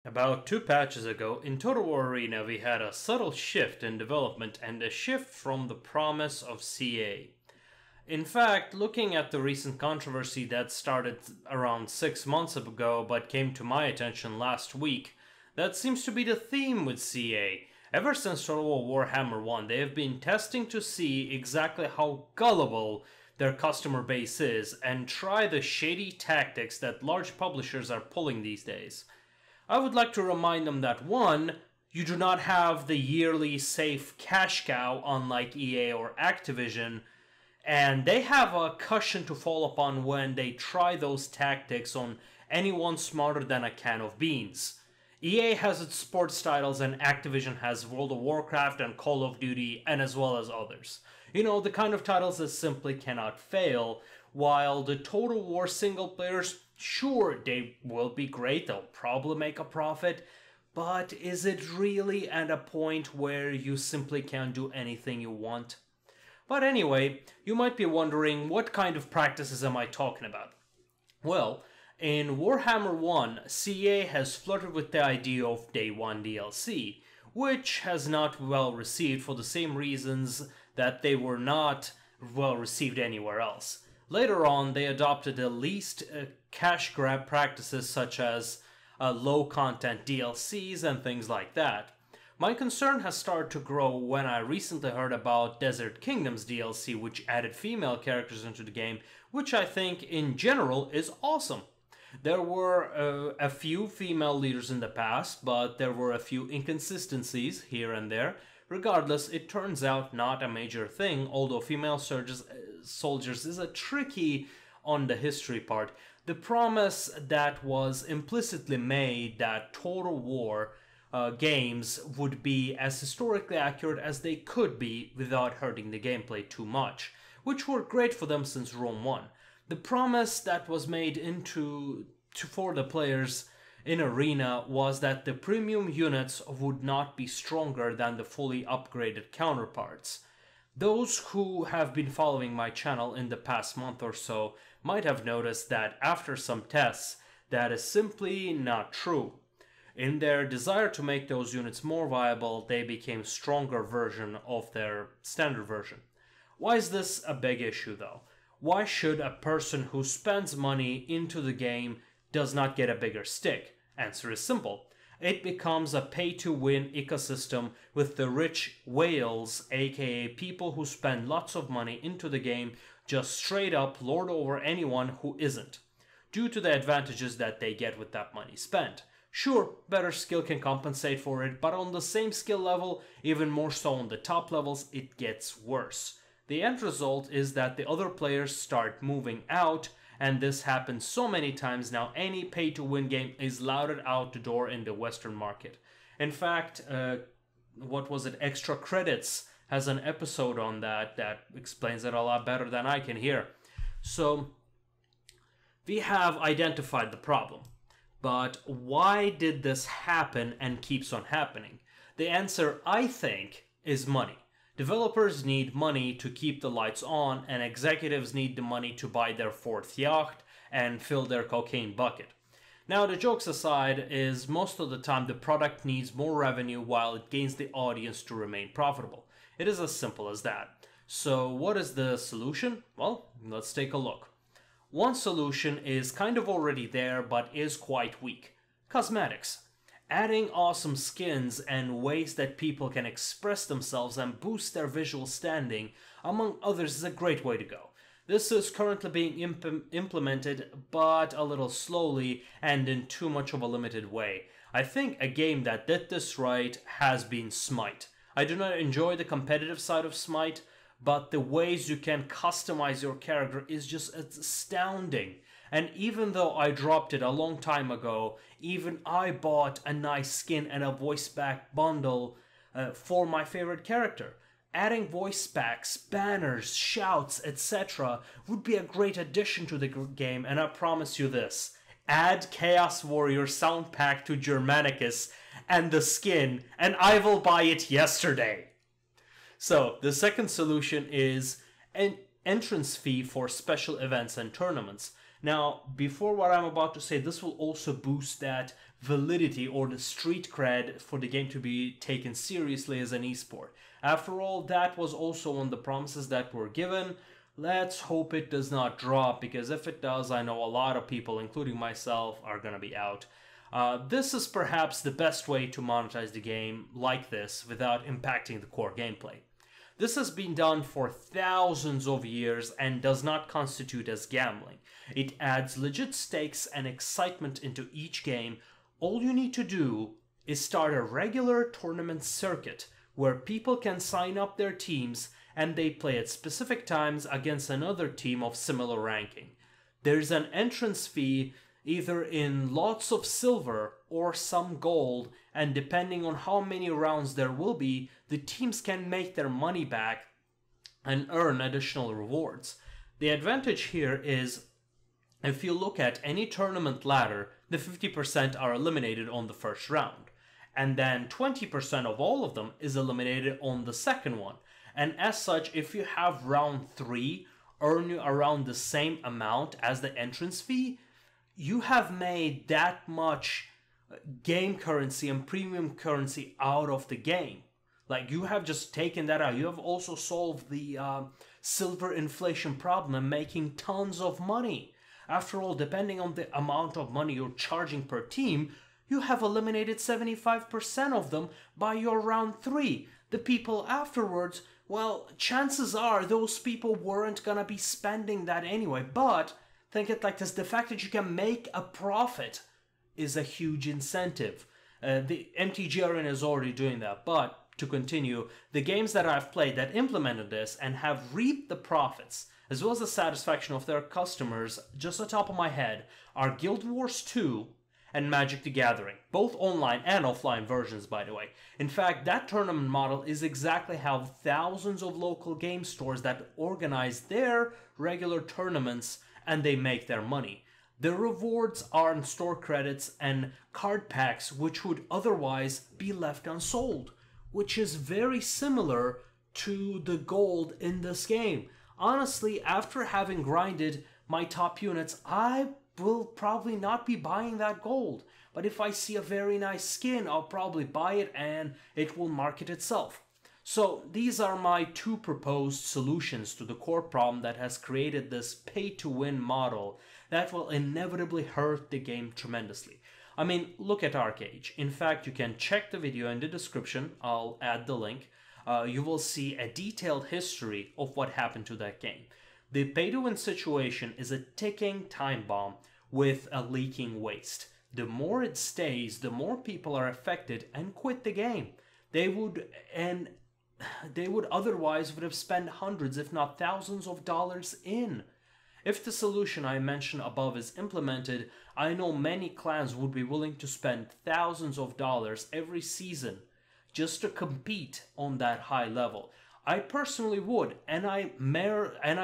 About 2 patches ago, in Total War Arena we had a subtle shift in development and a shift from the promise of CA. In fact, looking at the recent controversy that started around 6 months ago but came to my attention last week, that seems to be the theme with CA. Ever since Total War Warhammer 1, they have been testing to see exactly how gullible their customer base is and try the shady tactics that large publishers are pulling these days. I would like to remind them that 1, you do not have the yearly safe cash cow unlike EA or Activision, and they have a cushion to fall upon when they try those tactics on anyone smarter than a can of beans. EA has its sports titles and Activision has World of Warcraft and Call of Duty and as well as others. You know, the kind of titles that simply cannot fail, while the Total War single players, sure, they will be great, they'll probably make a profit, but is it really at a point where you simply can't do anything you want? But anyway, you might be wondering, what kind of practices am I talking about? Well, in Warhammer 1, CA has flirted with the idea of Day 1 DLC, which has not well received for the same reasons that they were not well received anywhere else. Later on, they adopted the least cash grab practices such as low content DLCs and things like that. My concern has started to grow when I recently heard about Desert Kingdoms DLC, which added female characters into the game, which I think in general is awesome. There were a few female leaders in the past, but there were a few inconsistencies here and there. Regardless, it turns out not a major thing, although female soldiers is a tricky on the history part. The promise that was implicitly made that Total War games would be as historically accurate as they could be without hurting the gameplay too much, which worked great for them since Rome 1. The promise that was made for the players in Arena was that the premium units would not be stronger than the fully upgraded counterparts. Those who have been following my channel in the past month or so might have noticed that after some tests, that is simply not true. In their desire to make those units more viable, they became stronger version of their standard version. Why is this a big issue though? Why should a person who spends money into the game does not get a bigger stick? Answer is simple. It becomes a pay-to-win ecosystem with the rich whales, aka people who spend lots of money into the game, just straight up lord over anyone who isn't, due to the advantages that they get with that money spent. Sure, better skill can compensate for it, but on the same skill level, even more so on the top levels, it gets worse. The end result is that the other players start moving out, and this happens so many times now, any pay-to-win game is lauded out the door in the Western market. In fact, Extra Credits has an episode on that explains it a lot better than I can hear. So, we have identified the problem. But why did this happen and keeps on happening? The answer, I think, is money. Developers need money to keep the lights on, and executives need the money to buy their 4th yacht and fill their cocaine bucket. Now, the jokes aside, is most of the time the product needs more revenue while it gains the audience to remain profitable. It is as simple as that. So, what is the solution? Well, let's take a look. One solution is kind of already there, but is quite weak. Cosmetics. Adding awesome skins and ways that people can express themselves and boost their visual standing, among others, is a great way to go. This is currently being implemented, but a little slowly and in too much of a limited way. I think a game that did this right has been Smite. I do not enjoy the competitive side of Smite, but the ways you can customize your character is just astounding. And even though I dropped it a long time ago, even I bought a nice skin and a voice pack bundle for my favorite character. Adding voice packs, banners, shouts, etc. would be a great addition to the game, and I promise you this. Add Chaos Warrior sound pack to Germanicus and the skin, and I will buy it yesterday. So, the second solution is an entrance fee for special events and tournaments. Now, before what I'm about to say, this will also boost that validity or the street cred for the game to be taken seriously as an esport. After all, that was also one of the promises that were given. Let's hope it does not drop, because if it does, I know a lot of people, including myself, are gonna be out. This is perhaps the best way to monetize the game like this without impacting the core gameplay. This has been done for thousands of years and does not constitute as gambling. It adds legit stakes and excitement into each game. All you need to do is start a regular tournament circuit where people can sign up their teams and they play at specific times against another team of similar ranking. There's an entrance fee either in lots of silver or some gold, and depending on how many rounds there will be, the teams can make their money back and earn additional rewards. The advantage here is, if you look at any tournament ladder, the 50% are eliminated on the first round, and then 20% of all of them is eliminated on the second one. And as such, if you have round 3 earn you around the same amount as the entrance fee, you have made that much game currency and premium currency out of the game. Like, you have just taken that out. You have also solved the silver inflation problem and making tons of money. After all, depending on the amount of money you're charging per team, you have eliminated 75% of them by your round 3. The people afterwards, well, chances are those people weren't gonna be spending that anyway. But think it like this: the fact that you can make a profit is a huge incentive. The MTG Arena is already doing that. But to continue, the games that I've played that implemented this and have reaped the profits, as well as the satisfaction of their customers, just on top of my head, are Guild Wars 2 and Magic the Gathering. Both online and offline versions, by the way. In fact, that tournament model is exactly how thousands of local game stores that organize their regular tournaments and they make their money. The rewards are in store credits and card packs which would otherwise be left unsold, which is very similar to the gold in this game. Honestly, after having grinded my top units, I will probably not be buying that gold. But if I see a very nice skin, I'll probably buy it and it will market itself. So these are my 2 proposed solutions to the core problem that has created this pay-to-win model that will inevitably hurt the game tremendously. I mean, look at Archeage. In fact, you can check the video in the description. I'll add the link. You will see a detailed history of what happened to that game. The pay-to-win situation is a ticking time bomb with a leaking waste. The more it stays, the more people are affected and quit the game. They would otherwise would have spent hundreds, if not thousands of dollars in. If the solution I mentioned above is implemented, I know many clans would be willing to spend thousands of dollars every season just to compete on that high level. I personally would, and I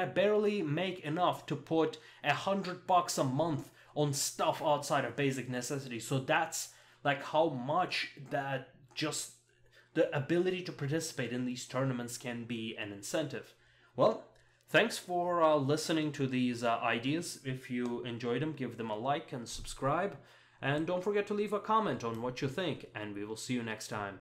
barely make enough to put $100 a month on stuff outside of basic necessities. So that's like how much that just the ability to participate in these tournaments can be an incentive. Well, thanks for listening to these ideas. If you enjoyed them, give them a like and subscribe. And don't forget to leave a comment on what you think, and we will see you next time.